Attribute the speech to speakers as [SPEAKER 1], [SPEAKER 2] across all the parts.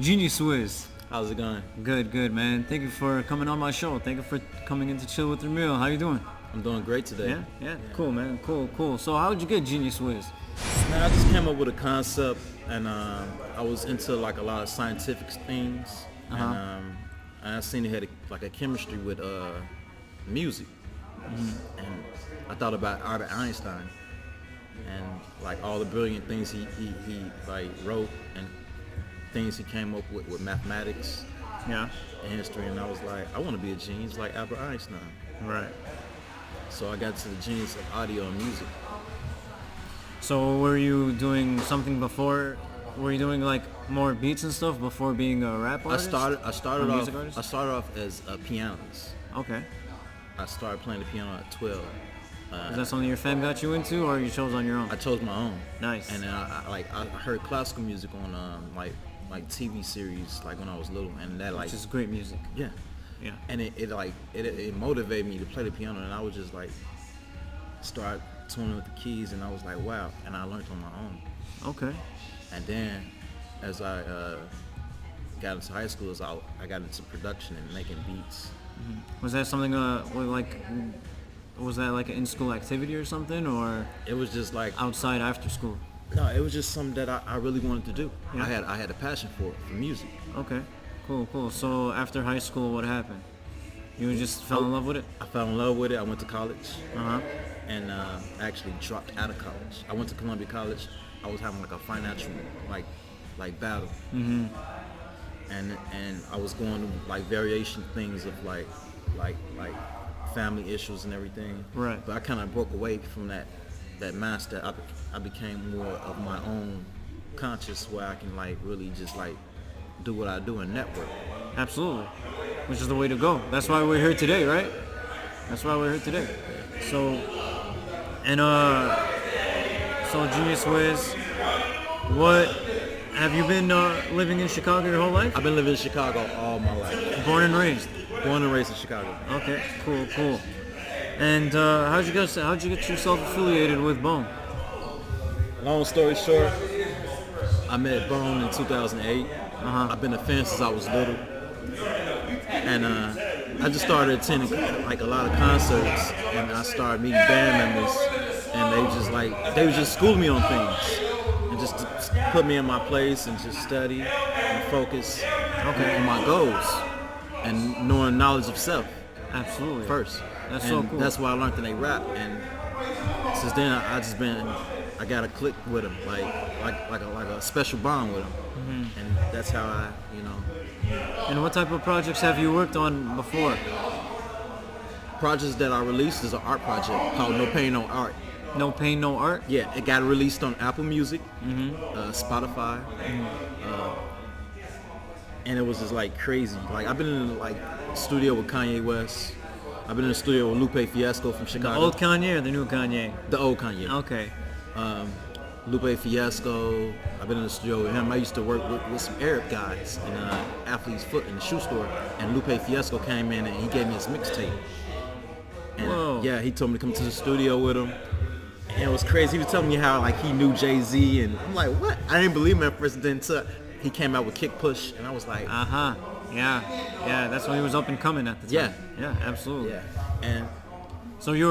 [SPEAKER 1] Genius Wiz.
[SPEAKER 2] How's it going?
[SPEAKER 1] Good, man. Thank you for coming on my show. Thank you for coming in to chill with your meal. How you doing?
[SPEAKER 2] I'm doing great today.
[SPEAKER 1] Yeah. Cool, man. Cool. So how'd you get Genius Wiz?
[SPEAKER 2] Man, I just came up with a concept, and I was into like a lot of scientific things, and I seen it had a chemistry with music, and I thought about Albert Einstein, and like all the brilliant things he like wrote and things he came up with mathematics,
[SPEAKER 1] Yeah.
[SPEAKER 2] and history, and I was like, I want to be a genius like Albert Einstein.
[SPEAKER 1] Right.
[SPEAKER 2] So I got to the genius of audio and music.
[SPEAKER 1] So were you doing something before? Were you doing like more beats and stuff before being a rap artist?
[SPEAKER 2] I started
[SPEAKER 1] Or
[SPEAKER 2] off
[SPEAKER 1] music artist?
[SPEAKER 2] I started off as a pianist.
[SPEAKER 1] Okay.
[SPEAKER 2] I started playing the piano at 12.
[SPEAKER 1] Is that something your fam got you into, or you chose on your own?
[SPEAKER 2] I chose my own.
[SPEAKER 1] Nice.
[SPEAKER 2] And then I heard classical music on like TV series like when I was little, and that like
[SPEAKER 1] Which is great music.
[SPEAKER 2] yeah,
[SPEAKER 1] Yeah.
[SPEAKER 2] and it motivated me to play the piano, and I would just like start tuning with the keys, and I was like, wow, and I learned on my own.
[SPEAKER 1] Okay.
[SPEAKER 2] And then as I got into high school, I got into production and making beats.
[SPEAKER 1] Was that something was that like an in-school activity or something, or
[SPEAKER 2] It was just like
[SPEAKER 1] outside after school?
[SPEAKER 2] no, it was just something that I really wanted to do.
[SPEAKER 1] Yeah.
[SPEAKER 2] I had a passion for music.
[SPEAKER 1] Okay. Cool. So after high school, what happened? You just fell in love with it?
[SPEAKER 2] I fell in love with it. I went to college.
[SPEAKER 1] Uh-huh.
[SPEAKER 2] And actually dropped out of college. I went to Columbia College. I was having like a financial like battle, and I was going to like variation things of like family issues and everything.
[SPEAKER 1] Right.
[SPEAKER 2] But I kind of broke away from that mindset. I became more of my own conscious, where I can like really just like do what I do and network.
[SPEAKER 1] Absolutely. Which is the way to go. That's why we're here today, right? That's why we're here today. So Genius Wiz, what have you been living in Chicago your whole life?
[SPEAKER 2] I've been living in Chicago all my life.
[SPEAKER 1] Born and raised.
[SPEAKER 2] Born and raised in Chicago.
[SPEAKER 1] Okay, cool. And how'd you get yourself affiliated with Bone?
[SPEAKER 2] Long story short, I met Bone in 2008. I've been a fan since I was little, and I just started attending like a lot of concerts, and I started meeting band members, and they was just schooling me on things, and just to put me in my place and just study and focus on my goals and knowing knowledge of self
[SPEAKER 1] Absolutely.
[SPEAKER 2] first.
[SPEAKER 1] That's
[SPEAKER 2] and
[SPEAKER 1] so cool.
[SPEAKER 2] That's why I learned that they rap, and since then I got a click with them, like a special bond with them, and that's how I.
[SPEAKER 1] And what type of projects have you worked on before?
[SPEAKER 2] Projects that I released is an art project called No Pain, No Art.
[SPEAKER 1] No Pain, No Art?
[SPEAKER 2] Yeah, it got released on Apple Music, Spotify, and it was just like crazy. Like I've been in like studio with Kanye West. I've been in the studio with Lupe Fiasco from
[SPEAKER 1] The
[SPEAKER 2] Chicago.
[SPEAKER 1] old Kanye or the new Kanye?
[SPEAKER 2] The old Kanye.
[SPEAKER 1] Okay.
[SPEAKER 2] Lupe Fiasco. I've been in the studio with him. I used to work with some Arab guys in Athlete's Foot in the shoe store, and Lupe Fiasco came in and he gave me his mixtape. And
[SPEAKER 1] Whoa.
[SPEAKER 2] yeah, he told me to come to the studio with him, and it was crazy. He was telling me how like he knew Jay-Z, and I'm like, what? I didn't believe him at first. Then he came out with Kick Push, and I was like,
[SPEAKER 1] Yeah, that's when he was up and coming at the time. Yeah, absolutely.
[SPEAKER 2] yeah. And
[SPEAKER 1] So you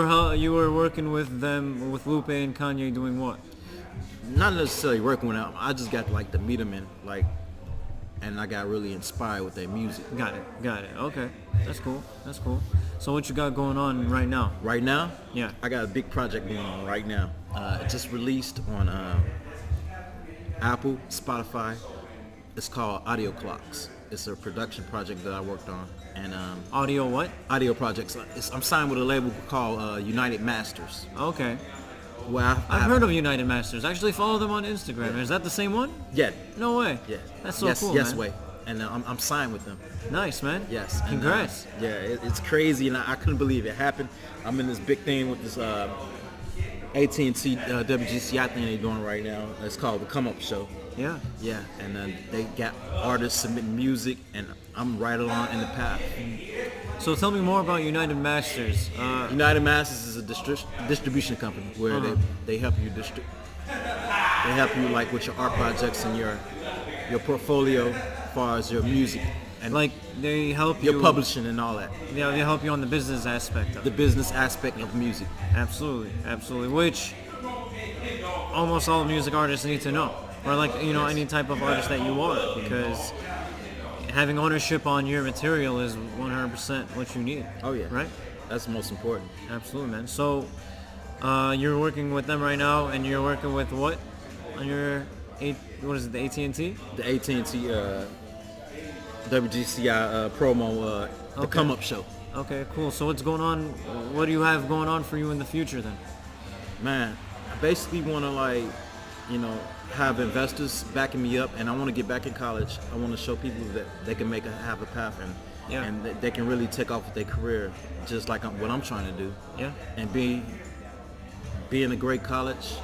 [SPEAKER 1] were working with them, with Lupe and Kanye, doing what?
[SPEAKER 2] not necessarily working with them. I just got like to meet them and I got really inspired with their music.
[SPEAKER 1] Got it. Okay, that's cool. So what you got going on right now?
[SPEAKER 2] Right now,
[SPEAKER 1] Yeah.
[SPEAKER 2] I got a big project going on right now. It just released on Apple, Spotify. It's called Audio Clocks. It's a production project that I worked on, and
[SPEAKER 1] Audio what?
[SPEAKER 2] audio projects. I'm signed with a label called United Masters.
[SPEAKER 1] Okay.
[SPEAKER 2] Well,
[SPEAKER 1] I've heard of United Masters. Actually follow them on Instagram. Is that the same one?
[SPEAKER 2] Yeah,
[SPEAKER 1] No way.
[SPEAKER 2] yeah.
[SPEAKER 1] That's so
[SPEAKER 2] yes,
[SPEAKER 1] cool,
[SPEAKER 2] yes
[SPEAKER 1] man.
[SPEAKER 2] way. And I'm signed with them.
[SPEAKER 1] Nice, man.
[SPEAKER 2] Yes. and,
[SPEAKER 1] Congrats.
[SPEAKER 2] It's crazy, and I couldn't believe it happened. I'm in this big thing with this AT&T WGCI thing they're doing right now. It's called the Come Up Show.
[SPEAKER 1] Yeah.
[SPEAKER 2] Yeah, and they got artists submitting music, and I'm right along in the path.
[SPEAKER 1] So tell me more about United Masters.
[SPEAKER 2] United Masters is a distribution company where they help you they help you like with your art projects and your portfolio as far as your music and
[SPEAKER 1] Like they help
[SPEAKER 2] your
[SPEAKER 1] you.
[SPEAKER 2] publishing and all that.
[SPEAKER 1] Yeah, they help you on the business aspect of
[SPEAKER 2] The
[SPEAKER 1] it.
[SPEAKER 2] business aspect of music.
[SPEAKER 1] Absolutely, absolutely. Which almost all music artists need to know, or like any type of artist that you are, because having ownership on your material is 100% what you need.
[SPEAKER 2] Oh yeah.
[SPEAKER 1] Right.
[SPEAKER 2] That's the most important.
[SPEAKER 1] Absolutely, man. So you're working with them right now, and you're working with what on your what is it, the AT&T?
[SPEAKER 2] The AT&T WGCI promo, the
[SPEAKER 1] Okay.
[SPEAKER 2] come up show.
[SPEAKER 1] Okay, cool. So what's going on? What do you have going on for you in the future then?
[SPEAKER 2] Man, I basically want to have investors backing me up, and I want to get back in college. I want to show people that they can have a path,
[SPEAKER 1] Yeah.
[SPEAKER 2] and that they can really take off with their career, just like what I'm trying to do,
[SPEAKER 1] Yeah.
[SPEAKER 2] and be in a great college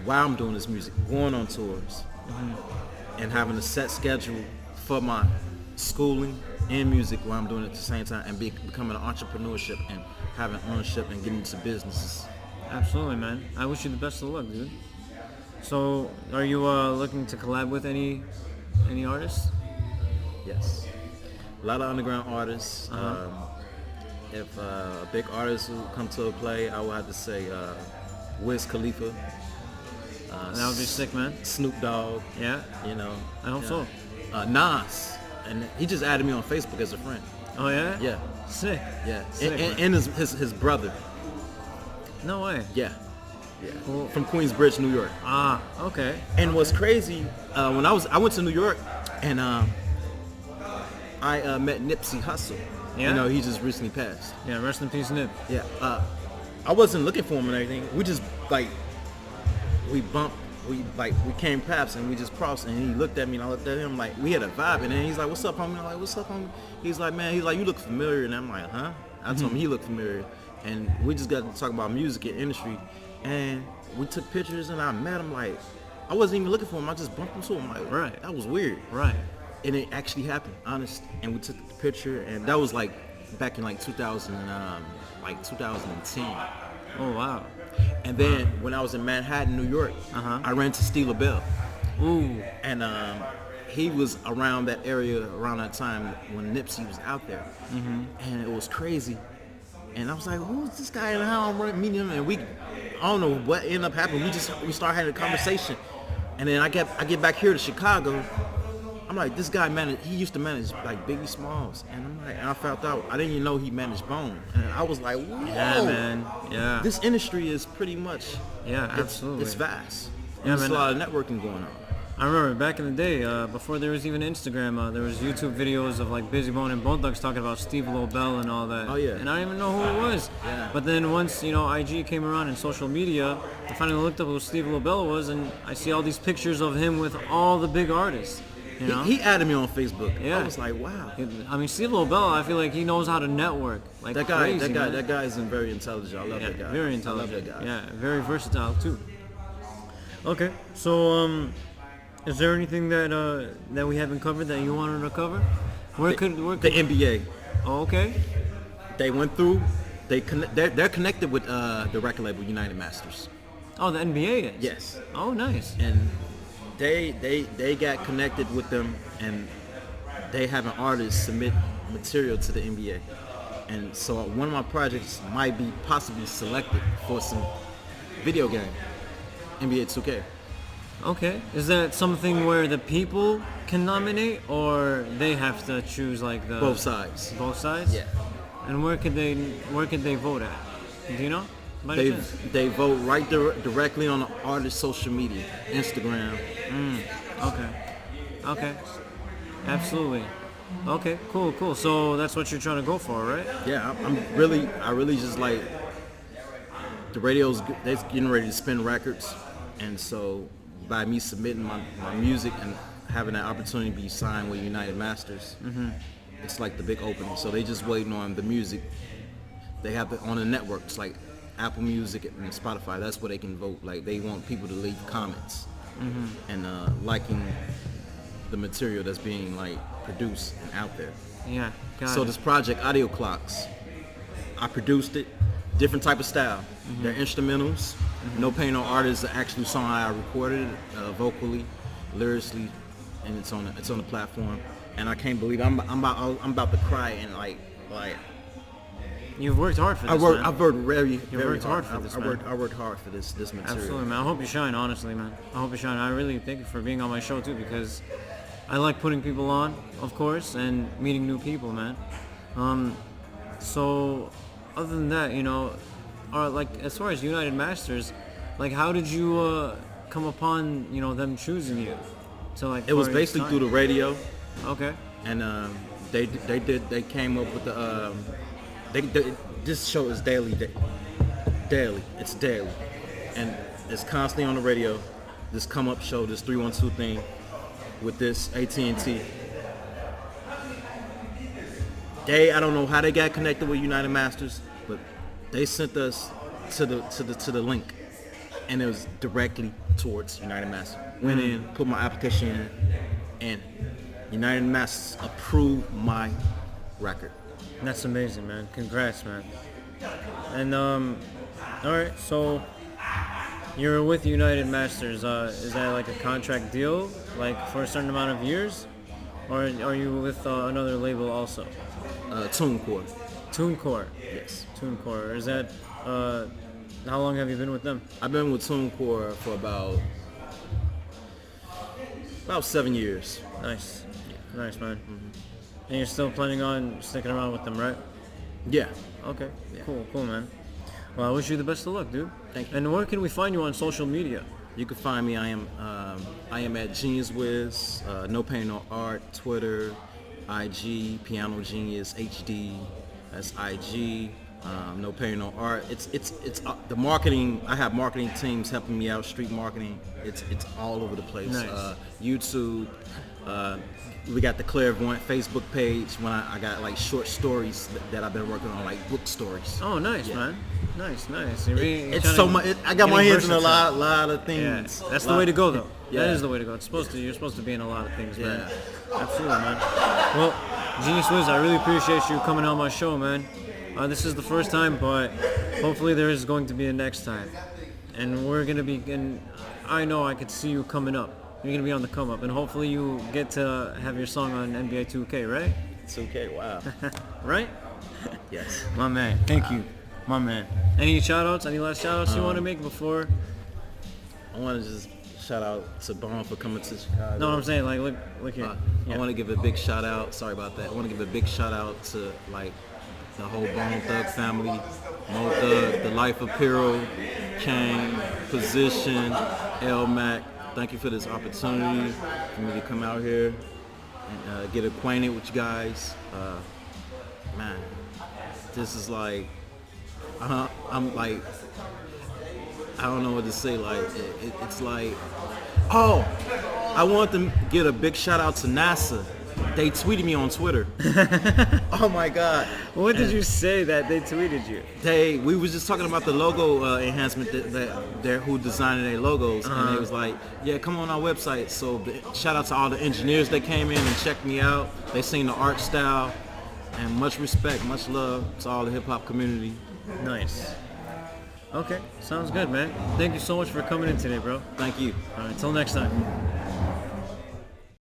[SPEAKER 2] while I'm doing this music, going on tours, and having a set schedule for my schooling and music while I'm doing it at the same time, and becoming an entrepreneurship and having ownership and getting into businesses.
[SPEAKER 1] Absolutely, man. I wish you the best of luck, dude. So, are you looking to collab with any artists?
[SPEAKER 2] Yes, a lot of underground artists. If a big artist will come to a play, I would have to say Wiz Khalifa,
[SPEAKER 1] That would be sick, man.
[SPEAKER 2] Snoop Dogg.
[SPEAKER 1] Yeah. I hope so.
[SPEAKER 2] Nas, and he just added me on Facebook as a friend.
[SPEAKER 1] Oh yeah.
[SPEAKER 2] Yeah,
[SPEAKER 1] Sick.
[SPEAKER 2] yeah,
[SPEAKER 1] Sick, man.
[SPEAKER 2] and his brother.
[SPEAKER 1] No way.
[SPEAKER 2] Yeah, yeah,
[SPEAKER 1] Cool.
[SPEAKER 2] from Queensbridge, New York.
[SPEAKER 1] Ah. Okay.
[SPEAKER 2] And what's crazy, when I went to New York, and I met Nipsey Hussle.
[SPEAKER 1] Yeah?
[SPEAKER 2] He just recently passed.
[SPEAKER 1] Yeah. Rest in peace, Nip.
[SPEAKER 2] Yeah, I wasn't looking for him and everything. We just we bumped, we came paths and we just crossed, and he looked at me and I looked at him, like we had a vibe, and then he's like, "What's up, homie?" I'm like, "What's up, homie?" He's like, "Man," he's like, "You look familiar," and I'm like, "Huh?" I told him he looked familiar, and we just got to talk about music and industry, and we took pictures, and I met him. Like, I wasn't even looking for him. I just bumped into him. Like,
[SPEAKER 1] Right.
[SPEAKER 2] that was weird.
[SPEAKER 1] Right.
[SPEAKER 2] And it actually happened, honest. And we took the picture, and that was like back in 2000, 2010.
[SPEAKER 1] Oh wow.
[SPEAKER 2] And then when I was in Manhattan, New York, I ran into Steve LaBelle,
[SPEAKER 1] Ooh.
[SPEAKER 2] and he was around that area around that time when Nipsey was out there, and it was crazy. And I was like, "Who's this guy?" And how I'm meeting him, and I don't know what ended up happening. We started having a conversation, and then I get back here to Chicago. I'm like, this guy he used to manage like Biggie Smalls, and I'm like, and I found out I didn't even know he managed Bone, and I was like, whoa,
[SPEAKER 1] Yeah, man. Yeah.
[SPEAKER 2] this industry is pretty much,
[SPEAKER 1] Yeah, absolutely.
[SPEAKER 2] it's vast.
[SPEAKER 1] Yeah,
[SPEAKER 2] There's
[SPEAKER 1] man.
[SPEAKER 2] a lot of networking going on.
[SPEAKER 1] I remember back in the day, before there was even Instagram, there was YouTube videos of like Busy Bone and Bone Thugs talking about Steve Lobel and all that.
[SPEAKER 2] Oh, yeah.
[SPEAKER 1] And I didn't even know who it was.
[SPEAKER 2] Yeah.
[SPEAKER 1] But then once IG came around and social media, I finally looked up who Steve Lobel was, and I see all these pictures of him with all the big artists.
[SPEAKER 2] He added me on Facebook.
[SPEAKER 1] Yeah.
[SPEAKER 2] I was like, wow.
[SPEAKER 1] I mean, Steve Lobel, I feel like he knows how to network. Like
[SPEAKER 2] That guy,
[SPEAKER 1] crazy, man.
[SPEAKER 2] that guy is very intelligent. I love
[SPEAKER 1] Yeah,
[SPEAKER 2] that guy.
[SPEAKER 1] very
[SPEAKER 2] I
[SPEAKER 1] intelligent.
[SPEAKER 2] love that guy.
[SPEAKER 1] Yeah, very versatile too. Okay, so is there anything that we haven't covered that you wanted to cover? Where could
[SPEAKER 2] The NBA,
[SPEAKER 1] Oh, okay.
[SPEAKER 2] they went through. They're connected with the record label United Masters.
[SPEAKER 1] Oh, the NBA is.
[SPEAKER 2] Yes.
[SPEAKER 1] Oh, nice.
[SPEAKER 2] And they got connected with them, and they have an artist submit material to the NBA, and so one of my projects might be possibly selected for some video game, NBA 2K.
[SPEAKER 1] Okay. Is that something where the people can nominate, or they have to choose like the
[SPEAKER 2] Both sides.
[SPEAKER 1] Both sides.
[SPEAKER 2] Yeah.
[SPEAKER 1] And where could they vote at? Do you know? By any chance?
[SPEAKER 2] They vote right directly on the artist's social media, Instagram.
[SPEAKER 1] Okay. Absolutely. Okay. Cool. So that's what you're trying to go for, right?
[SPEAKER 2] Yeah, I really just like the radio's they're getting ready to spin records, and so by me submitting my music and having that opportunity to be signed with United Masters, it's like the big opening. So they just waiting on the music. They have it on the networks like Apple Music and Spotify. That's where they can vote. Like they want people to leave comments and liking the material that's being like produced and out there.
[SPEAKER 1] Yeah. Got
[SPEAKER 2] So
[SPEAKER 1] it.
[SPEAKER 2] this project, Audio Clocks, I produced it, different type of style. They're instrumentals. No pain, no art is the actual song I recorded it vocally, lyrically, and it's on the platform, and I can't believe I'm about to cry and like.
[SPEAKER 1] You've worked hard for this, man.
[SPEAKER 2] I've worked very
[SPEAKER 1] worked
[SPEAKER 2] hard
[SPEAKER 1] hard for this,
[SPEAKER 2] I worked hard for this material.
[SPEAKER 1] Absolutely, man. I hope you shine, honestly, man. I hope you shine. I really thank you for being on my show, too, because I like putting people on, of course, and meeting new people, man. So, other than that, you know, like, as far as United Masters, like, how did you come upon, you know, them choosing you to, like,
[SPEAKER 2] It was basically through the radio.
[SPEAKER 1] Okay.
[SPEAKER 2] And they came up with the this show is daily. It's daily, and it's constantly on the radio. This come up show, this 312 thing with this AT&T. I don't know how they got connected with United Masters, but they sent us to the link, and it was directly towards United Masters. Went in, put my application in, and United Masters approved my record.
[SPEAKER 1] That's amazing, man. Congrats, man. And all right, so you're with United Masters. Is that like a contract deal, like for a certain amount of years, or are you with another label also?
[SPEAKER 2] TuneCore.
[SPEAKER 1] TuneCore.
[SPEAKER 2] Yes.
[SPEAKER 1] TuneCore. Is that how long have you been with them?
[SPEAKER 2] I've been with TuneCore for about 7 years.
[SPEAKER 1] Nice. Nice, man. And you're still planning on sticking around with them, right?
[SPEAKER 2] Yeah.
[SPEAKER 1] Okay.
[SPEAKER 2] Yeah.
[SPEAKER 1] Cool, man. Well, I wish you the best of luck, dude.
[SPEAKER 2] Thank you.
[SPEAKER 1] And where can we find you on social media?
[SPEAKER 2] You can find me. I am at Genius Wiz, No Pain No Art, Twitter, IG, Piano Genius HD. That's IG. No Pain No Art. It's the marketing. I have marketing teams helping me out. Street marketing. It's all over the place.
[SPEAKER 1] Nice.
[SPEAKER 2] YouTube. We got the Clairvoyant Facebook page. When I got like short stories that I've been working on, like book stories.
[SPEAKER 1] Oh, nice,
[SPEAKER 2] Yeah.
[SPEAKER 1] man. Nice. You're
[SPEAKER 2] It's so much. I got my hands in a lot of
[SPEAKER 1] Yeah,
[SPEAKER 2] things.
[SPEAKER 1] that's the way to go, though.
[SPEAKER 2] Yeah.
[SPEAKER 1] That is the way to go. You're supposed to be in a lot of things, man.
[SPEAKER 2] Yeah.
[SPEAKER 1] Absolutely, man. Well, Genius Wiz, I really appreciate you coming on my show, man. This is the first time, but hopefully there is going to be a next time. And we're going to be, and I know I could see you coming up. You're going to be on the come up, and hopefully you get to have your song on NBA 2K, right?
[SPEAKER 2] 2K, wow.
[SPEAKER 1] Right?
[SPEAKER 2] Yes.
[SPEAKER 1] My man. Thank you. My man. Any shout-outs? Any last shout-outs you want to make before?
[SPEAKER 2] I want to just shout out to Bone for coming to Chicago.
[SPEAKER 1] No, what I'm saying, like, look here.
[SPEAKER 2] I want to give a big shout out. Sorry about that. I want to give a big shout out to like the whole Bone Thug family, Mo Thug, The Life of Piro, Kane, Position, L Mac. Thank you for this opportunity for me to come out here and get acquainted with you guys. Man, this is like, I'm like, I don't know what to say. Like, it's like, oh, I want to get a big shout out to NASA. They tweeted me on Twitter. Oh my God.
[SPEAKER 1] What did you say that they tweeted you?
[SPEAKER 2] We was just talking about the logo enhancement that who designed their logos, and they was like, yeah, come on our website. So shout out to all the engineers that came in and checked me out. They seen the art style, and much respect, much love to all the hip hop community.
[SPEAKER 1] Nice. Okay, sounds good, man. Thank you so much for coming in today, bro.
[SPEAKER 2] Thank you.
[SPEAKER 1] All right, until next time.